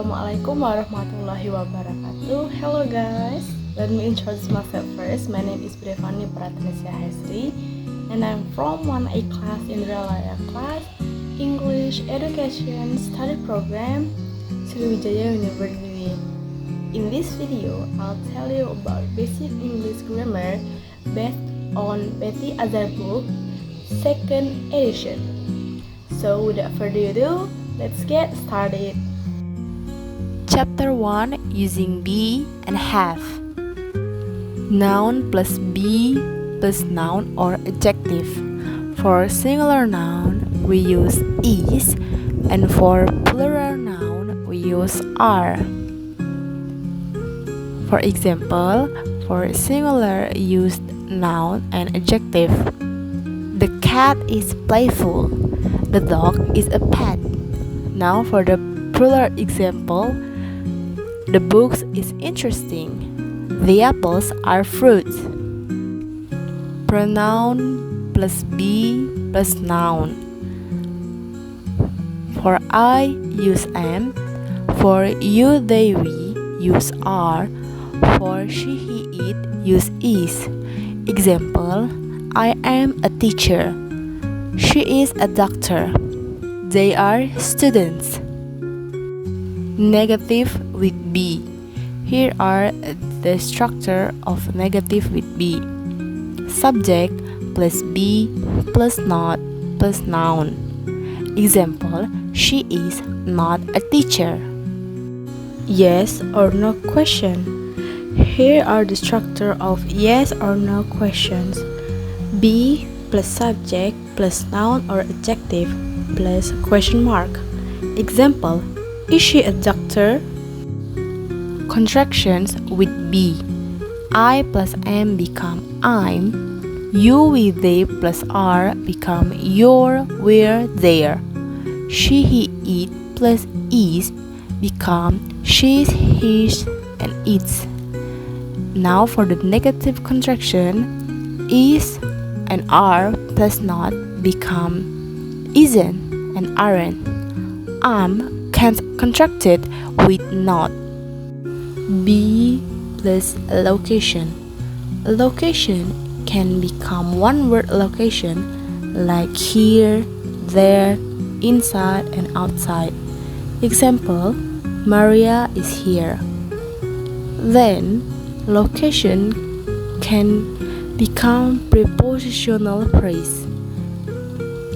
Assalamualaikum warahmatullahi wabarakatuh. Hello guys, let me introduce myself first. My name is Brevani Pratensia Hesri, and I'm from 1A class Indralaya class, English Education Study Program, Sriwijaya University. In this video, I'll tell you about basic English grammar based on Betty Azar book, second edition. So without further ado, let's get started. Chapter 1, using be and have. Noun plus be plus noun or adjective. For singular noun, we use is, and for plural noun, we use are. For example, for singular, use noun and adjective. The cat is playful. The dog is a pet. Now for the plural example, the book is interesting. The apples are fruits. Pronoun plus be plus noun. For I, use am. For you, they, we, use are. For she, he, it, use is. Example, I am a teacher. She is a doctor. They are students. Negative with be. Here are the structure of negative with be. Subject plus be plus not plus noun. Example, she is not a teacher. Yes or no question. Here are the structure of yes or no questions. Be plus subject plus noun or adjective plus question mark. Example, is she a doctor? Contractions with be. I plus am become I'm. You with they plus are become your, we're, their. She, he, it plus is become she's, his, and its. Now for the negative contraction, is and are plus not become isn't and aren't. Contracted with not. Be plus location. A location can become one word location like here, there, inside, and outside. Example, Maria is here. Then, location can become prepositional phrase.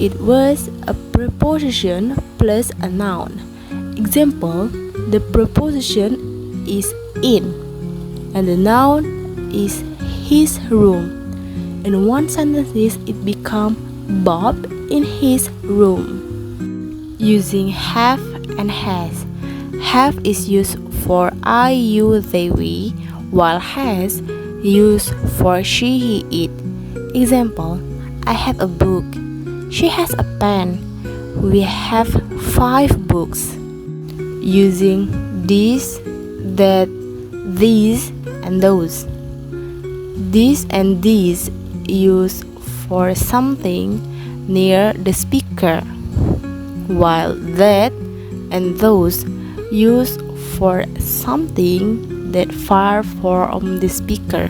It was a preposition plus a noun. Example, the preposition is in, and the noun is his room. In one sentence, it becomes Bob in his room. Using have and has. Have is used for I, you, they, we, while has used for she, he, it. Example, I have a book. She has a pen. We have 5 books. Using this, that, these, and those. This and these used for something near the speaker, while that and those used for something that far from the speaker.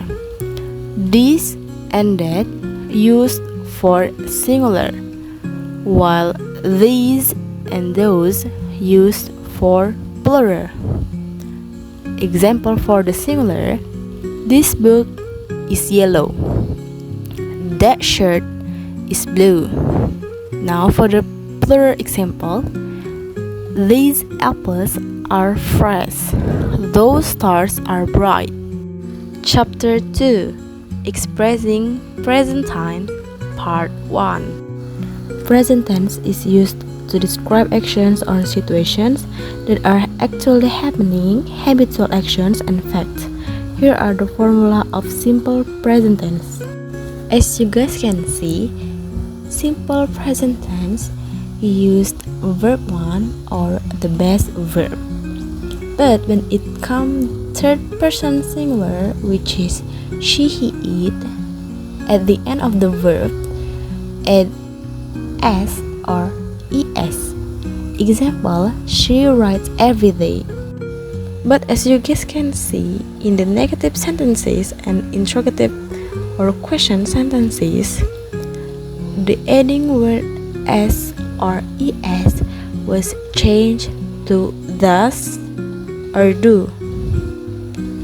This and that used for singular, while these and those used for plural. Example for the singular, this book is yellow. That shirt is blue. Now for the plural example, these apples are fresh. Those stars are bright. Chapter 2, expressing present time, part 1. Present tense is used to describe actions or situations that are actually happening, habitual actions and facts. Here are the formula of simple present tense. As you guys can see, simple present tense used verb 1 or the base verb. But when it comes third person singular, which is she, he, it, at the end of the verb, add s or es. Example, she writes every day. But as you guys can see, in the negative sentences and interrogative or question sentences, the adding word s or es was changed to thus or do.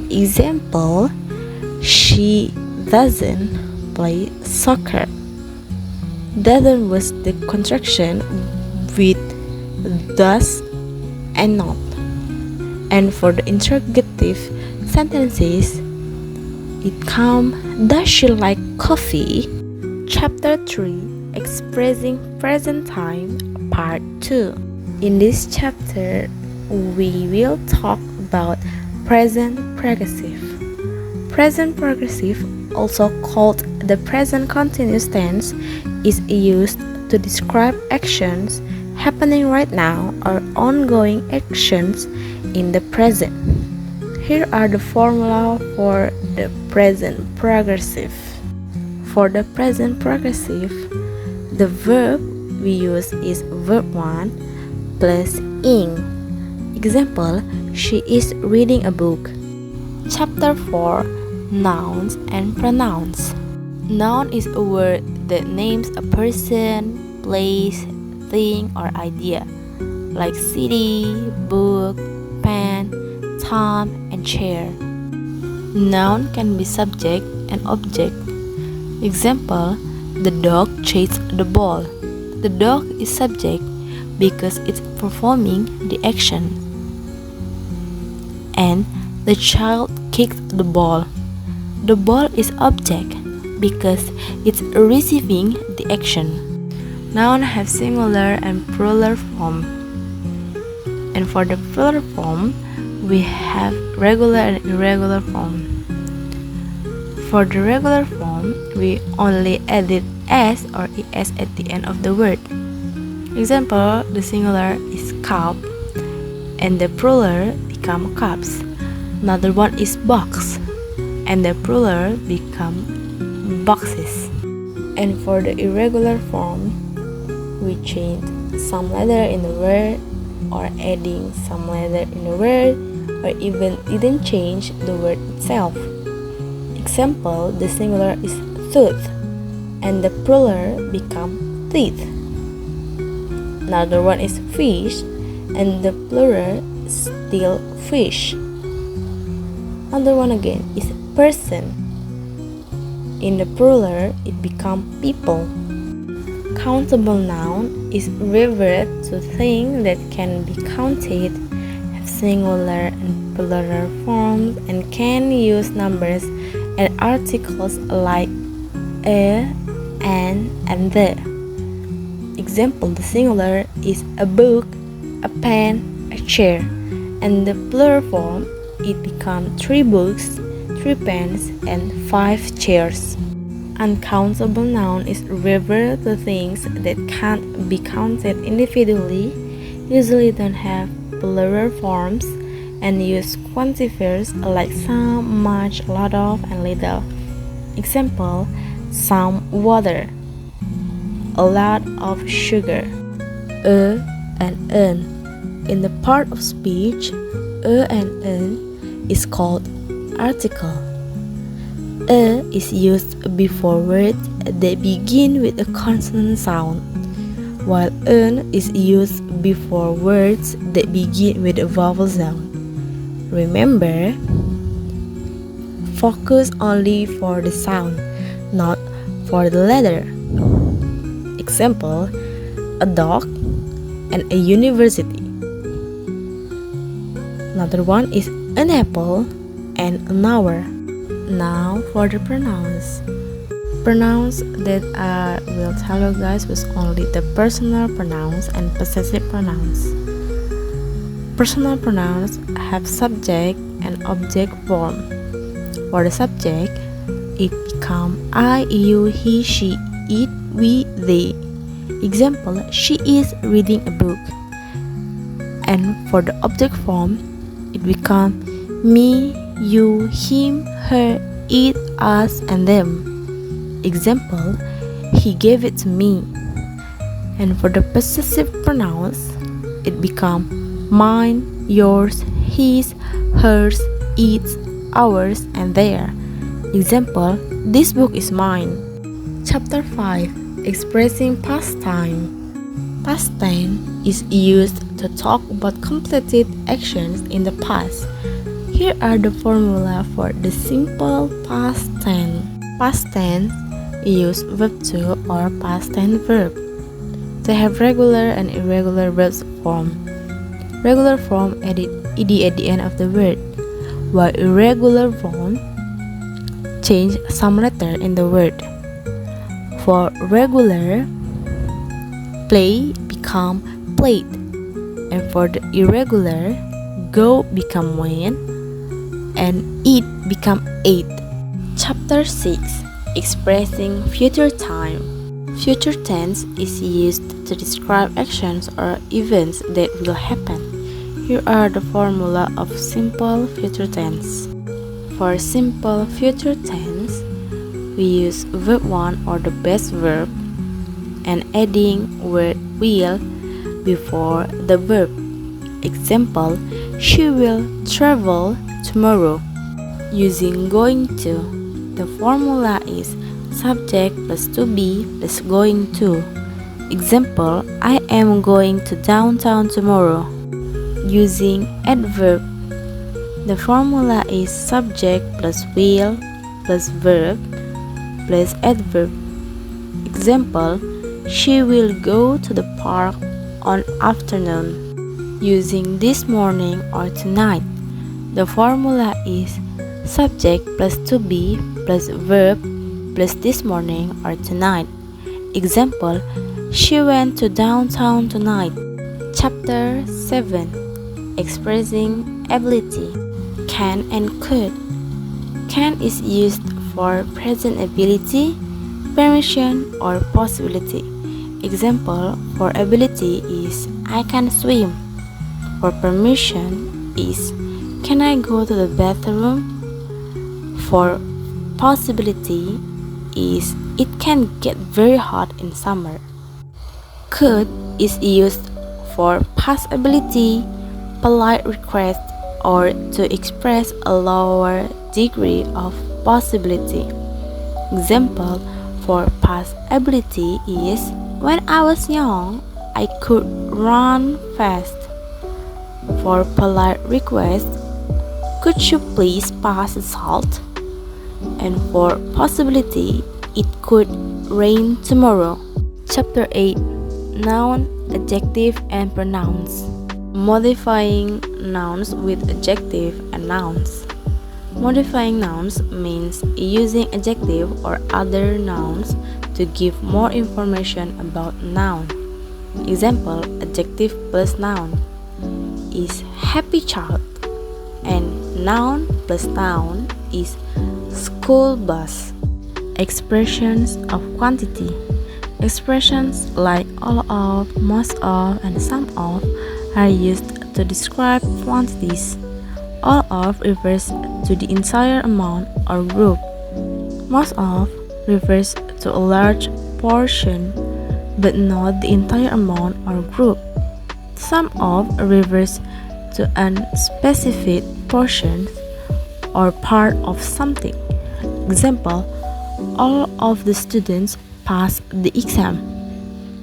Example, she doesn't play soccer. Doesn't was the contraction with does and not. And for the interrogative sentences, it comes, does she like coffee? Chapter 3, Expressing Present Time, Part 2. In this chapter, we will talk about present progressive. Present progressive, also called the present continuous tense, is used to describe actions happening right now or ongoing actions in the present. Here are the formula for the present progressive. For the present progressive, the verb we use is verb 1 plus ing. Example, she is reading a book. Chapter 4, Nouns and Pronouns. Noun is a word that names a person, place, thing, or idea, like city, book, pen, time, and chair. Noun can be subject and object. Example, the dog chased the ball. The dog is subject because it's performing the action. And the child kicked the ball. The ball is object because it's receiving the action. Nouns have singular and plural form. And for the plural form, we have regular and irregular form. For the regular form, we only added s or es at the end of the word. Example, the singular is cup and the plural become cups. Another one is box and the plural become boxes. And for the irregular form, we change some letter in the word or adding some letter in the word or even didn't change the word itself. Example, the singular is tooth and the plural become teeth. Another one is fish and the plural is still fish. Another one again is person. In the plural, it become people. Countable noun is referred to things that can be counted, have singular and plural forms, and can use numbers and articles like a, and the. Example, the singular is a book, a pen, a chair, and the plural form, it becomes 3 books, 3 pens, and 5 chairs. Uncountable noun is referred to things that can't be counted individually, usually don't have plural forms, and use quantifiers like some, much, a lot of, and little. Example, some water, a lot of sugar. And an. In the part of speech, and an is called article. A is used before words that begin with a consonant sound, while an is used before words that begin with a vowel sound. Remember, focus only for the sound, not for the letter. Example, a dog and a university. Another one is an apple and an hour. Now for the pronouns. Pronouns that I will tell you guys was only the personal pronouns and possessive pronouns. Personal pronouns have subject and object form. For the subject, it become I, you, he, she, it, we, they. Example, she is reading a book. And for the object form, it become me, you, him, her, it, us, and them. Example, he gave it to me. And for the possessive pronouns, it become mine, yours, his, hers, its, ours, and their. Example, this book is mine. Chapter 5. Expressing past time. Past tense is used to talk about completed actions in the past. Here are the formula for the simple past tense. Past tense use verb to or past tense verb. They have regular and irregular verbs form. Regular form added ed at the end of the word, while irregular form change some letter in the word. For regular, play become played, and for the irregular, go become went, and eat become ate. Chapter 6. Expressing future time. Future tense is used to describe actions or events that will happen. Here are the formula of simple future tense. For simple future tense, we use verb 1 or the base verb and adding word will before the verb. Example, she will travel tomorrow. Using going to, the formula is subject plus to be plus going to. Example, I am going to downtown tomorrow. Using adverb, the formula is subject plus will plus verb plus adverb. Example, she will go to the park on afternoon. Using this morning or tonight, the formula is subject plus to be plus verb plus this morning or tonight. Example, she went to downtown tonight. Chapter 7. Expressing ability. Can and could. Can is used for present ability, permission, or possibility. Example for ability is I can swim. For permission is can I go to the bathroom? For possibility is it can get very hot in summer. Could is used for past ability, polite request, or to express a lower degree of possibility. Example for past ability is when I was young, I could run fast. For polite request, could you please pass the salt? And for possibility, it could rain tomorrow. Chapter 8. Noun, adjective, and pronouns. Modifying nouns with adjective and nouns. Modifying nouns means using adjective or other nouns to give more information about noun. Example, adjective plus noun is happy child, and noun plus noun is school bus. Expressions of quantity. Expressions like all of, most of, and some of are used to describe quantities. All of refers to the entire amount or group. Most of refers to a large portion, but not the entire amount or group. Some of refers to a specific portion or part of something. Example, all of the students passed the exam.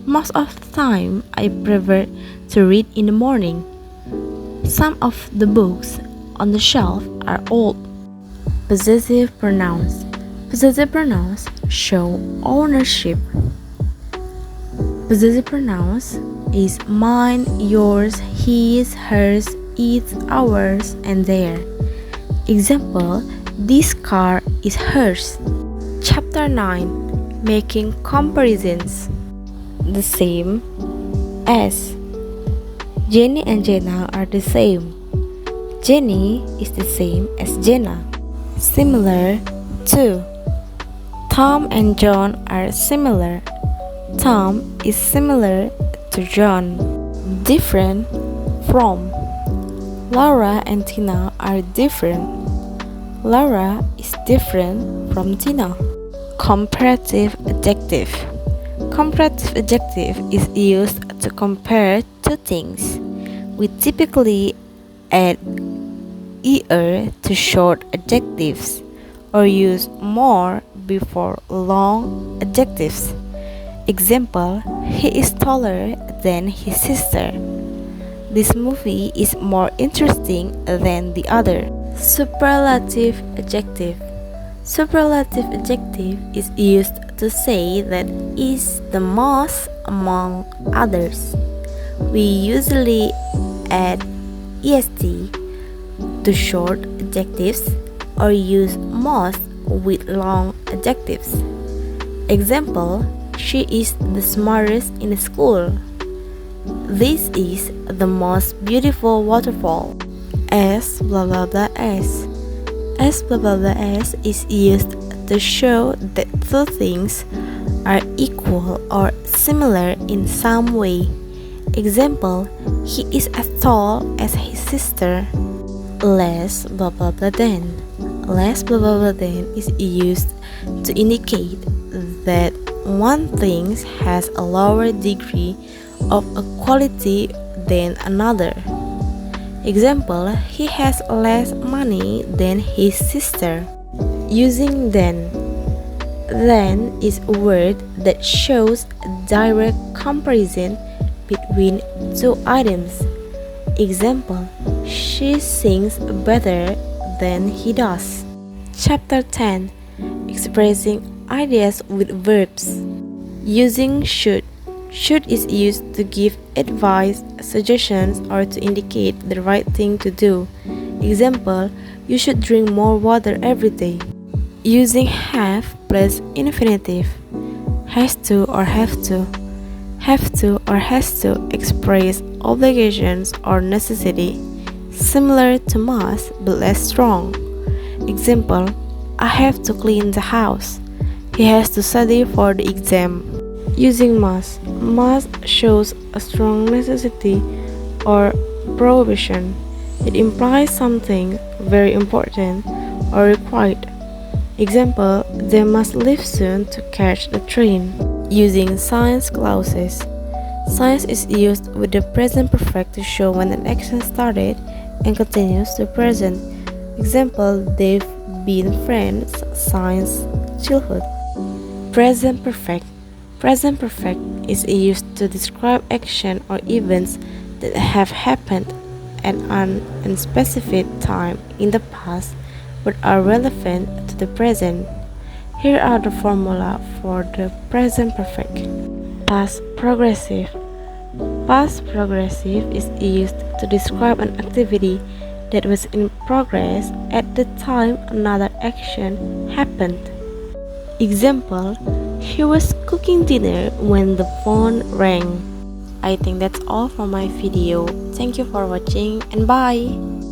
Most of the time, I prefer to read in the morning. Some of the books on the shelf are old. Possessive pronouns. Possessive pronouns show ownership. Possessive pronouns is mine, yours, his, hers, its, ours, and their. Example, this car is hers. Chapter 9. Making comparisons. The same as. Jenny and Jenna are the same. Jenny is the same as Jenna. Similar to. Tom and John are similar. Tom is similar to John. Different from. Laura and Tina are different. Laura is different from Tina. Comparative adjective. Comparative adjective is used to compare two things. We typically add er to short adjectives or use more before long adjectives. Example, he is taller than his sister. This movie is more interesting than the other. Superlative adjective. Superlative adjective is used to say that is the most among others. We usually add est to short adjectives or use most with long adjectives. Example, she is the smartest in the school. This is the most beautiful waterfall. S blah blah blah S. S blah blah blah S is used to show that two things are equal or similar in some way. Example, he is as tall as his sister. Less blah blah blah than. Less blah blah blah than is used to indicate that one thing has a lower degree of a quality than another. Example, he has less money than his sister. Using than. Than is a word that shows a direct comparison between two items. Example, she sings better than he does. Chapter 10. Expressing ideas with verbs. Using should. Should is used to give advice, suggestions, or to indicate the right thing to do. Example, you should drink more water every day. Using have plus infinitive. Has to or have to. Have to or has to express obligations or necessity, similar to must but less strong. Example, I have to clean the house. He has to study for the exam. Using must. Must shows a strong necessity or prohibition. It implies something very important or required. Example, they must leave soon to catch the train. Using since clauses. Since is used with the present perfect to show when an action started and continues to present. Example, they've been friends since childhood. Present perfect. Present perfect is used to describe action or events that have happened at an unspecified time in the past but are relevant to the present. Here are the formula for the present perfect. Past progressive. Past progressive is used to describe an activity that was in progress at the time another action happened. Example, he was cooking dinner when the phone rang. I think that's all for my video. Thank you for watching and bye!